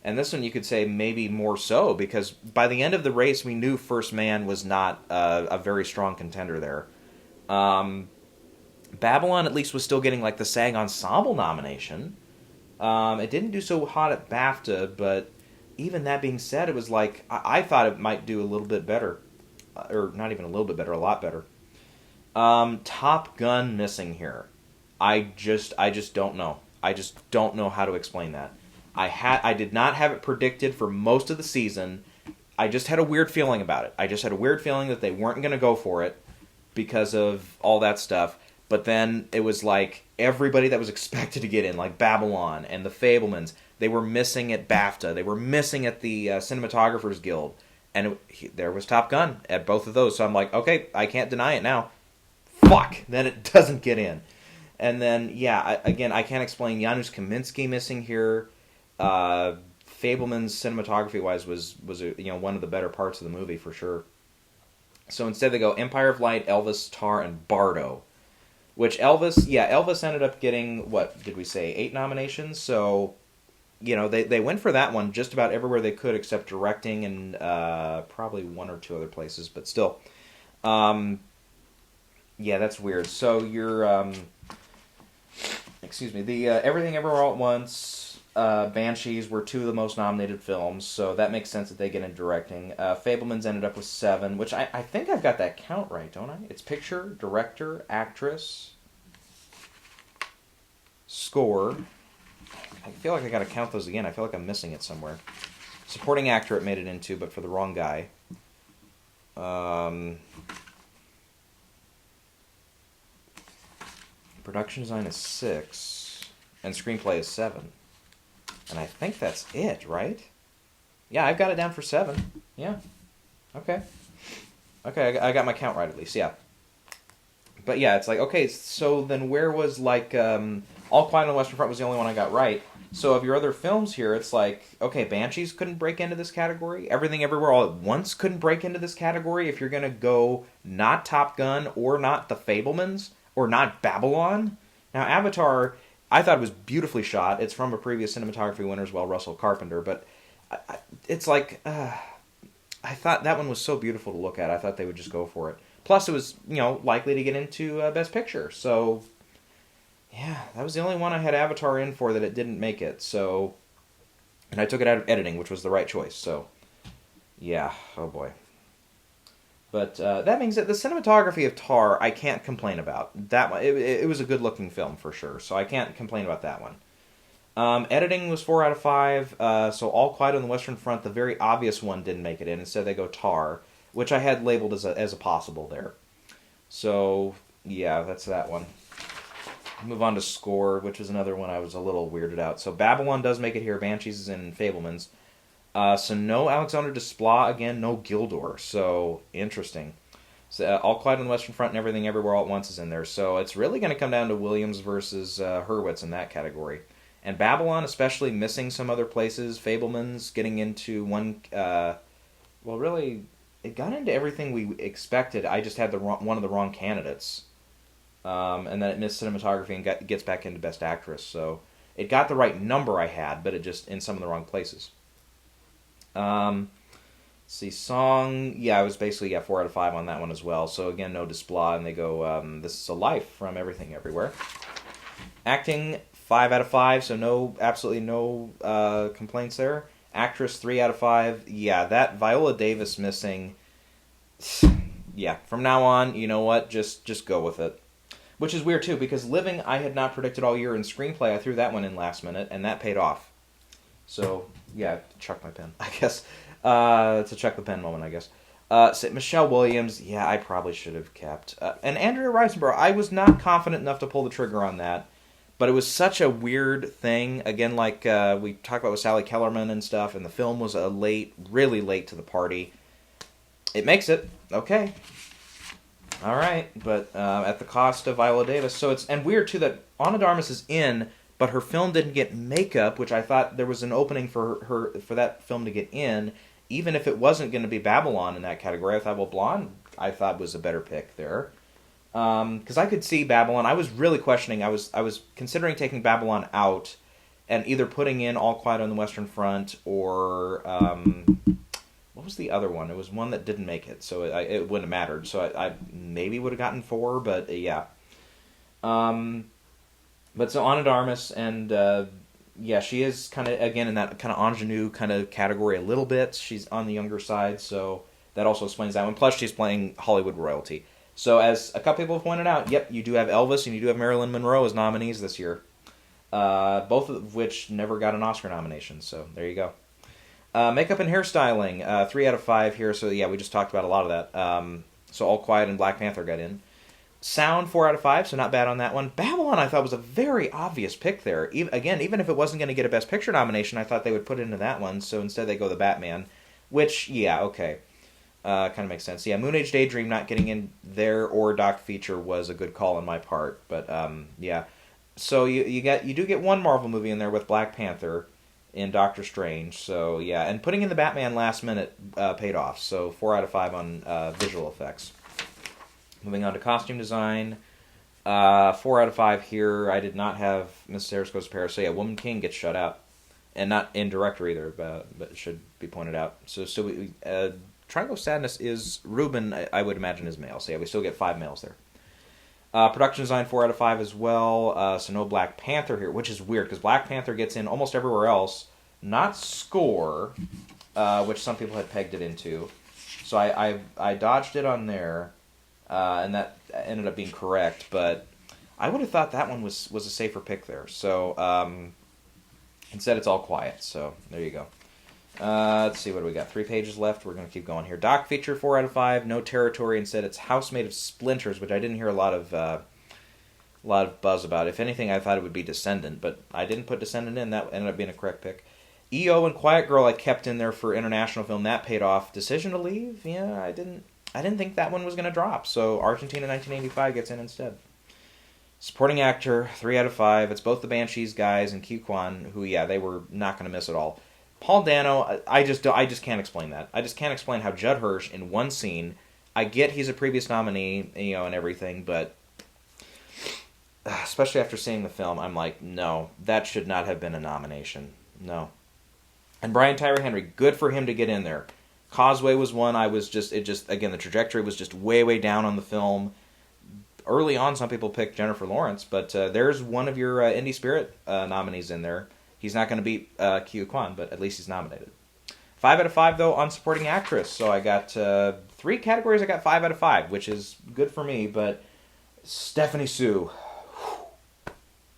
And this one you could say maybe more so, because by the end of the race, we knew First Man was not a very strong contender there. Babylon at least was still getting like the SAG Ensemble nomination. It didn't do so hot at BAFTA, but even that being said, it was like, I thought it might do a little bit better. Or not even a little bit better, a lot better. Top Gun missing here. I just don't know. I just don't know how to explain that. I did not have it predicted for most of the season. I just had a weird feeling about it. I just had a weird feeling that they weren't going to go for it because of all that stuff. But then it was like everybody that was expected to get in, like Babylon and the Fabelmans, they were missing at BAFTA. They were missing at the Cinematographers Guild. And there was Top Gun at both of those. So I'm like, okay, I can't deny it now. Fuck! Then it doesn't get in. And then, yeah, again, I can't explain Janusz Kaminski missing here. Fabelmans cinematography-wise was one of the better parts of the movie for sure. So instead they go Empire of Light, Elvis, Tar, and Bardo. Which Elvis ended up getting, what did we say, 8 nominations? So, they went for that one just about everywhere they could except directing and probably 1 or 2 other places, but still. Yeah, that's weird. So you're, the Everything Everywhere All at Once, Banshees were 2 of the most nominated films, so that makes sense that they get in directing. Fabelmans ended up with 7, which I think I've got that count right, don't I? It's picture, director, actress, score. I feel like I gotta count those again. I feel like I'm missing it somewhere. Supporting actor it made it into, but for the wrong guy. Production design is 6, and screenplay is 7. And I think that's it, right? Yeah, I've got it down for 7. Yeah. Okay, I got my count right at least, yeah. But yeah, it's like, okay, so then where was, like, All Quiet on the Western Front was the only one I got right. So of your other films here, it's like, okay, Banshees couldn't break into this category. Everything Everywhere All at Once couldn't break into this category if you're going to go not Top Gun or not The Fabelmans or not Babylon. Now, Avatar, I thought it was beautifully shot. It's from a previous cinematography winner as well, Russell Carpenter. But it's like, I thought that one was so beautiful to look at. I thought they would just go for it. Plus, it was, likely to get into Best Picture. So, yeah, that was the only one I had Avatar in for that it didn't make it. So, and I took it out of editing, which was the right choice. So, yeah, oh boy. But that means that the cinematography of Tar, I can't complain about. That one, it was a good-looking film for sure, so I can't complain about that one. Editing was 4 out of 5, so All Quiet on the Western Front, the very obvious one, didn't make it in. Instead, they go Tar, which I had labeled as a possible there. So, yeah, that's that one. Move on to score, which is another one I was a little weirded out. So Babylon does make it here. Banshees is in Fabelmans. So no Alexander Desplat again, no Gildor. So interesting. So All Quiet on the Western Front and Everything Everywhere All at Once is in there. So it's really going to come down to Williams versus Hurwitz in that category. And Babylon, especially missing some other places. Fabelmans getting into one. Really, it got into everything we expected. I just had one of the wrong candidates. And then it missed cinematography and gets back into Best Actress. So it got the right number I had, but it just in some of the wrong places. Let's see, song, I was basically 4 out of 5 on that one as well. So again, no Desplat, and they go, This Is a Life from Everything Everywhere. Acting, 5 out of 5, so absolutely no complaints there. Actress, 3 out of 5. Yeah, that Viola Davis missing. From now on, you know what? Just go with it. Which is weird too, because Living I had not predicted all year in screenplay. I threw that one in last minute, and that paid off. So chuck my pen, I guess. It's a chuck the pen moment, I guess. So Michelle Williams, I probably should have kept. And Andrea Riseborough, I was not confident enough to pull the trigger on that. But it was such a weird thing. Again, like we talked about with Sally Kellerman and stuff, and the film was really late to the party. It makes it. Okay. All right. But at the cost of Viola Davis. And weird, too, that Ana Darmus is in, but her film didn't get makeup, which I thought there was an opening for that film to get in, even if it wasn't going to be Babylon in that category. I thought, Blonde, I thought was a better pick there. Because I could see Babylon. I was really questioning. I was considering taking Babylon out and either putting in All Quiet on the Western Front or what was the other one? It was one that didn't make it, so it wouldn't have mattered. So I maybe would have gotten 4, but yeah. But so Ana Darmus, and she is kind of again in that kind of ingenue kind of category a little bit. She's on the younger side, so that also explains that one. Plus, she's playing Hollywood royalty. So as a couple people have pointed out, you do have Elvis and you do have Marilyn Monroe as nominees this year. Both of which never got an Oscar nomination, so there you go. Makeup and hairstyling, 3 out of 5 here, so we just talked about a lot of that. So All Quiet and Black Panther got in. Sound, 4 out of 5, so not bad on that one. Babylon, I thought, was a very obvious pick there. Even if it wasn't going to get a Best Picture nomination, I thought they would put it into that one, so instead they go the Batman, which, okay. Kind of makes sense. Moon Age Daydream not getting in there or Doc Feature was a good call on my part. But so you do get one Marvel movie in there with Black Panther in Doctor Strange. So and putting in the Batman last minute paid off. So 4 out of 5 on visual effects. Moving on to costume design, 4 out of 5 here. I did not have Mrs. Harris Goes to Paris. So Woman King gets shut out, and not in director either, but it should be pointed out. So we. Triangle of Sadness is Ruben, I would imagine, is male. So we still get 5 males there. Production design, 4 out of 5 as well. So no Black Panther here, which is weird because Black Panther gets in almost everywhere else. Not score, which some people had pegged it into. So I dodged it on there, and that ended up being correct. But I would have thought that one was a safer pick there. So instead, it's All Quiet. So there you go. Let's see, what do we got? 3 pages left. We're going to keep going here. Doc Feature, 4 out of 5. No Territory. Instead, it's House Made of Splinters, which I didn't hear a lot of buzz about. If anything, I thought it would be Descendant, but I didn't put Descendant in. That ended up being a correct pick. EO and Quiet Girl I kept in there for international film. That paid off. Decision to Leave? I didn't think that one was going to drop. So Argentina 1985 gets in instead. Supporting Actor, 3 out of 5. It's both the Banshees guys and Q Kwan, who, they were not going to miss at all. Paul Dano, I just can't explain that. I just can't explain how Judd Hirsch in one scene. I get he's a previous nominee, and everything, but especially after seeing the film, I'm like, no, that should not have been a nomination. No. And Brian Tyree Henry, good for him to get in there. Causeway was one again, the trajectory was just way, way down on the film. Early on, some people picked Jennifer Lawrence, but there's one of your Indie Spirit nominees in there. He's not going to beat Kyu Kwan, but at least he's nominated. 5 out of 5, though, on Supporting Actress. So I got 3 categories. I got 5 out of 5, which is good for me, but Stephanie Sue,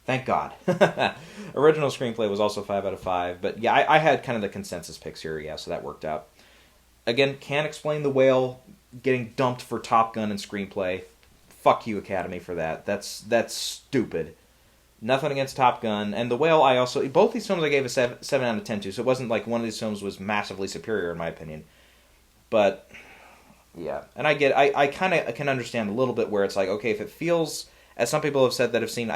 thank God. Original Screenplay was also 5 out of 5, but yeah, I had kind of the consensus picks here, yeah, so that worked out. Again, can't explain The Whale getting dumped for Top Gun and Screenplay. Fuck you, Academy, for that. That's stupid. Nothing against Top Gun. And The Whale, both these films I gave a 7 out of 10 to, so it wasn't like one of these films was massively superior, in my opinion. But, yeah. And I kind of can understand a little bit where it's like, okay, if it feels, as some people have said that have seen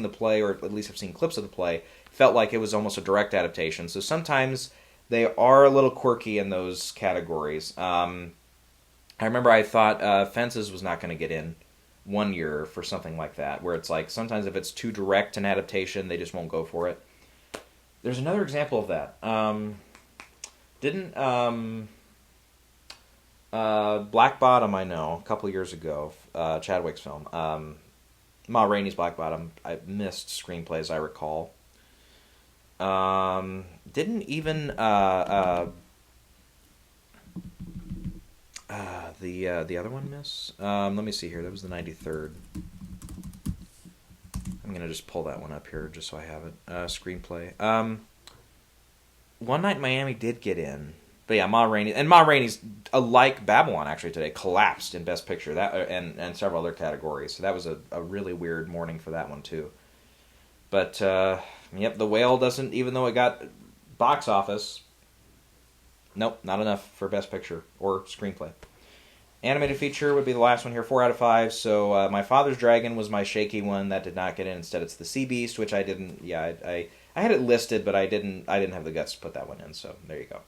the play, or at least have seen clips of the play, felt like it was almost a direct adaptation. So sometimes they are a little quirky in those categories. I remember I thought Fences was not going to get in one year for something like that, where it's like sometimes if it's too direct an adaptation, they just won't go for it. There's another example of that. Black Bottom, I know, a couple years ago, Chadwick's film. Ma Rainey's Black Bottom, I missed screenplay as I recall. Didn't even the other one miss? Let me see here. That was the 93rd. I'm gonna just pull that one up here just so I have it. Screenplay. One Night in Miami did get in, but yeah, Ma Rainey's, like Babylon actually today, collapsed in Best Picture and several other categories. So that was a really weird morning for that one too. But yep, The Whale doesn't, even though it got box office. Nope, not enough for Best Picture or Screenplay. Animated Feature would be the last one here, 4 out of 5. So My Father's Dragon was my shaky one that did not get in. Instead, it's The Sea Beast, which I didn't. Yeah, I had it listed, but I didn't have the guts to put that one in. So there you go.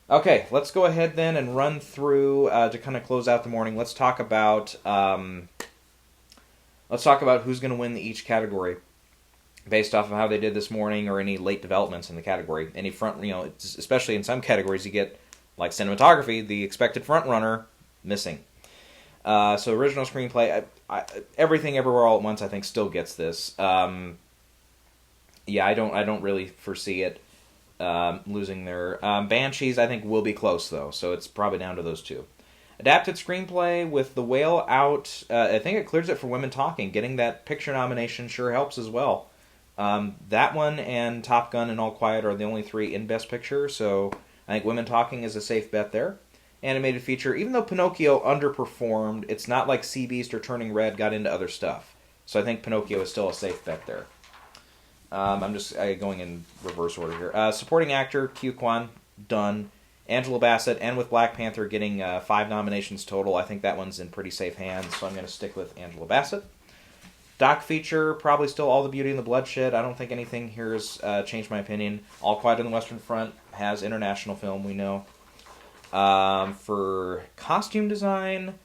Okay, let's go ahead then and run through to kind of close out the morning. Let's talk about who's going to win each category, based off of how they did this morning or any late developments in the category. Any front, especially in some categories, you get, like cinematography, the expected front runner missing. So original screenplay, Everything Everywhere All at Once, I think still gets this. Yeah, I don't really foresee it losing their Banshees. I think will be close though, so it's probably down to those two. Adapted screenplay with The Whale out, I think it clears it for Women Talking. Getting that picture nomination sure helps as well. That one and Top Gun and All Quiet are the only 3 in Best Picture, so I think Women Talking is a safe bet there. Animated feature, even though Pinocchio underperformed, it's not like Sea Beast or Turning Red got into other stuff. So I think Pinocchio is still a safe bet there. I'm just going in reverse order here. Supporting actor, Kyu Kwan, done. Angela Bassett, and with Black Panther getting 5 nominations total, I think that one's in pretty safe hands, so I'm going to stick with Angela Bassett. Doc feature, probably still All the Beauty and the Bloodshed. I don't think anything here has changed my opinion. All Quiet on the Western Front has international film, we know. For costume design,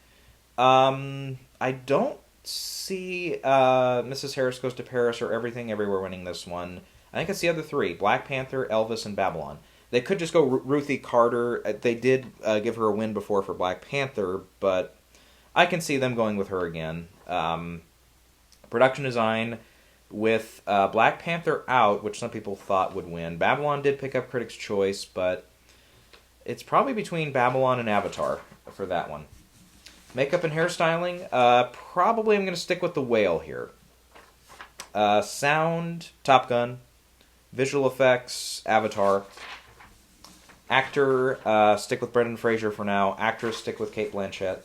I don't see Mrs. Harris Goes to Paris or Everything Everywhere winning this one. I think it's the other 3, Black Panther, Elvis, and Babylon. They could just go Ruthie Carter. They did give her a win before for Black Panther, but I can see them going with her again. Production design with Black Panther out, which some people thought would win. Babylon did pick up Critics' Choice, but it's probably between Babylon and Avatar for that one. Makeup and hairstyling, probably I'm going to stick with The Whale here. Sound, Top Gun. Visual effects, Avatar. Actor, stick with Brendan Fraser for now. Actress, stick with Cate Blanchett.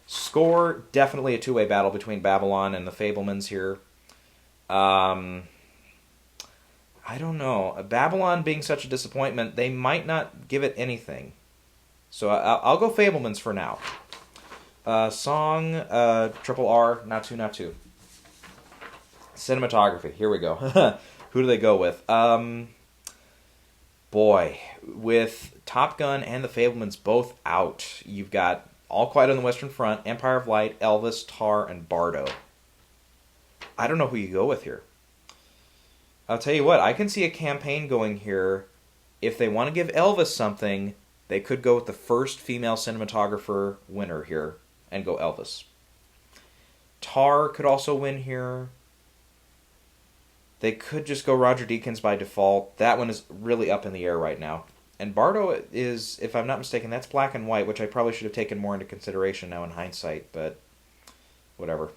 Score, definitely a two-way battle between Babylon and the Fabelmans here. I don't know. Babylon being such a disappointment, they might not give it anything. So I'll go Fabelmans for now. Song, Triple R, Not Two. Cinematography, here we go. Who do they go with? Boy, with Top Gun and the Fabelmans both out, you've got All Quiet on the Western Front, Empire of Light, Elvis, Tar, and Bardo. I don't know who you go with here. I'll tell you what, I can see a campaign going here. If they want to give Elvis something, They could go with the first female cinematographer winner here and go Elvis. Tar could also win here. They could just go Roger Deakins by default. That one is really up in the air right now. And Bardo is, if I'm not mistaken, that's black and white, which I probably should have taken more into consideration now in hindsight, but whatever.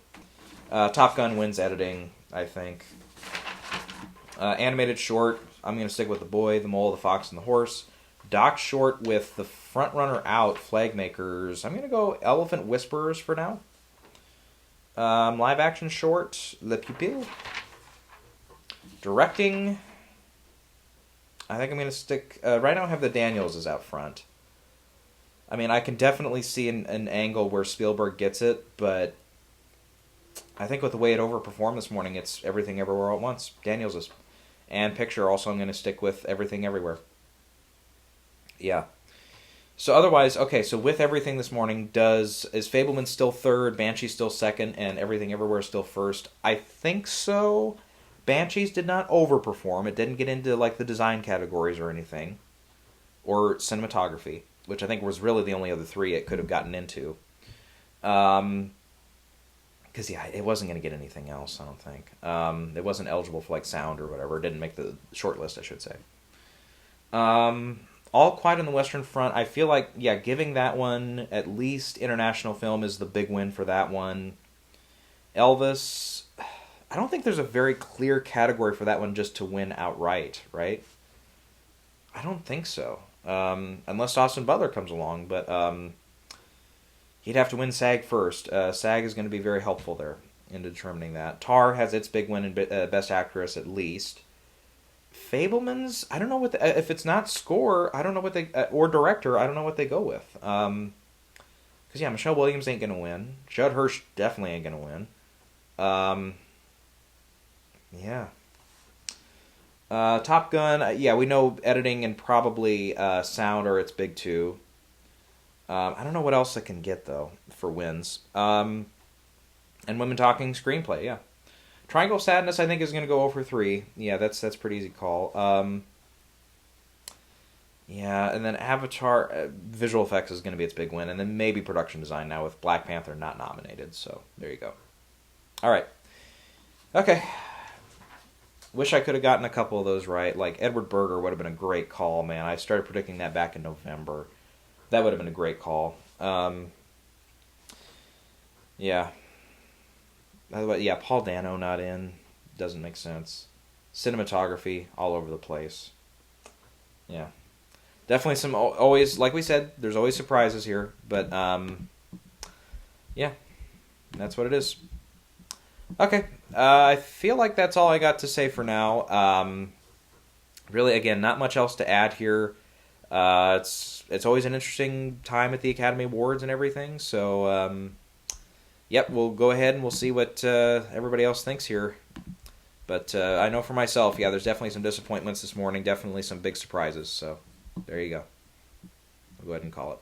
Top Gun wins editing, I think. Animated short, I'm going to stick with The Boy, The Mole, The Fox, and the Horse. Doc short with the front runner out, Flag Makers. I'm going to go Elephant Whisperers for now. Live action short, Le Pupille. Directing, I think I'm going to stick... right now I have the Daniels out front. I mean, I can definitely see an angle where Spielberg gets it, but I think with the way it overperformed this morning, it's Everything Everywhere All at Once. Daniels is. And picture, also I'm going to stick with Everything Everywhere. Yeah. So otherwise, okay, so with everything this morning, is Fabelmans still third, Banshees still second, and Everything Everywhere still first? I think so. Banshees did not overperform. It didn't get into like the design categories or anything. Or cinematography, which I think was really the only other three it could have gotten into. Because, yeah, it wasn't going to get anything else, I don't think. It wasn't eligible for like sound or whatever. It didn't make the short list, I should say. All Quiet on the Western Front, I feel like, yeah, giving that one at least international film is the big win for that one. Elvis, I don't think there's a very clear category for that one just to win outright, right? I don't think so. Unless Austin Butler comes along, but he'd have to win SAG first. SAG is going to be very helpful there in determining that. Tar has its big win in Best Actress at least. Fabelmans, I don't know what if it's not score, I don't know what they or director, I don't know what they go with. Because yeah, Michelle Williams ain't gonna win. Judd Hirsch definitely ain't gonna win. Yeah. Top Gun, yeah, we know editing and probably sound are its big two. I don't know what else I can get though for wins. And Women Talking screenplay, yeah. Triangle Sadness, I think, is going to go over 3. Yeah, that's pretty easy call. Yeah, and then Avatar, visual effects is going to be its big win, and then maybe production design now with Black Panther not nominated. So there you go. All right. Okay. Wish I could have gotten a couple of those right. Like Edward Berger would have been a great call, man. I started predicting that back in November. That would have been a great call. Yeah. By the way, yeah, Paul Dano not in. Doesn't make sense. Cinematography, all over the place. Yeah. Definitely some, always, like we said, there's always surprises here. But, yeah. That's what it is. Okay. I feel like that's all I got to say for now. Really, again, not much else to add here. It's always an interesting time at the Academy Awards and everything, so... Yep, we'll go ahead and we'll see what everybody else thinks here. But I know for myself, yeah, there's definitely some disappointments this morning. Definitely some big surprises. So there you go. I'll go ahead and call it.